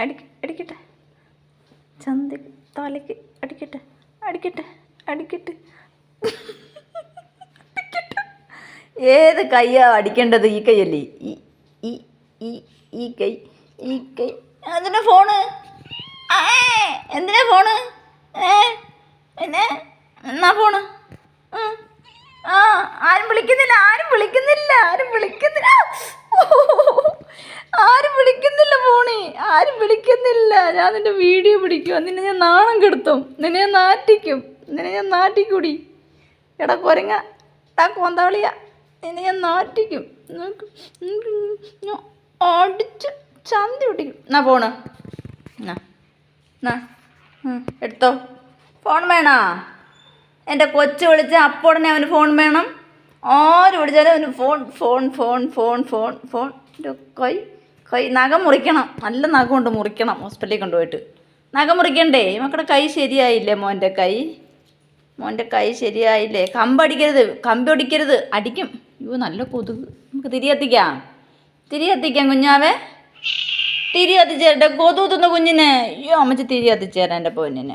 അടിക്കട്ടെ ചന്തി തലയ്ക്ക് അടിക്കട്ടെ അടിക്കട്ടെ അടിക്കട്ടെ. ഏത് കയ്യാ അടിക്കേണ്ടത്? ഈ കൈയല്ലേ? ഈ ഈ ഈ ഈ കൈ ഈ കൈ. എന്തിനാ ഫോണ്? എന്തിനാ ഫോണ്? പിന്നെ എന്നാ ഫോണ്? ആരും വിളിക്കുന്നില്ല, ആരും വിളിക്കുന്നില്ല, ആരും വിളിക്കുന്നില്ല, ആരും വിളിക്കുന്നില്ല ഫോണി, ആരും വിളിക്കുന്നില്ല. ഞാൻ നിന്റെ വീഡിയോ പിടിക്കുക, നിന്നെ ഞാൻ നാണം കെടുത്തും, നിന്നെ ഞാൻ നാറ്റിക്കും, നിന്നെ ഞാൻ നാറ്റിക്കൂടി. എടാ കൊരങ്ങ, എടാ കോന്താളിയ, നിന്നെ ഞാൻ നാറ്റിക്കും, അടിച്ച് ചന്തി ഒട്ടിക്കും. എന്നാ ഫോണ് എടുത്തോ. ഫോൺ വേണോ? എൻ്റെ കൊച്ചു വിളിച്ചാൽ അപ്പോടനെ അവന് ഫോൺ വേണം. ആര് വിളിച്ചാലും അവന് phone phone phone phone phone phone. കൈ കൈ നഖം മുറിക്കണം, നല്ല നഖം കൊണ്ട് മുറിക്കണം ഹോസ്പിറ്റലിൽ കൊണ്ടുപോയിട്ട്. നഖം മുറിക്കണ്ടേ? മക്കളുടെ കൈ ശരിയായില്ലേ? മോൻ്റെ കൈ ശരിയായില്ലേ? കമ്പി ഒടിക്കരുത്, അടിക്കും. അയ്യോ നല്ല കൊതുക്. നമുക്ക് തിരി കത്തിക്കാം കുഞ്ഞാവേ, തിരി കത്തിച്ചേരട്ടെ. കൊതുകുത്തുന്ന കുഞ്ഞിനെ. അയ്യോ അമ്മച്ചി തിരി കത്തിച്ചേരാൻ എൻ്റെ പൊന്നിനെ.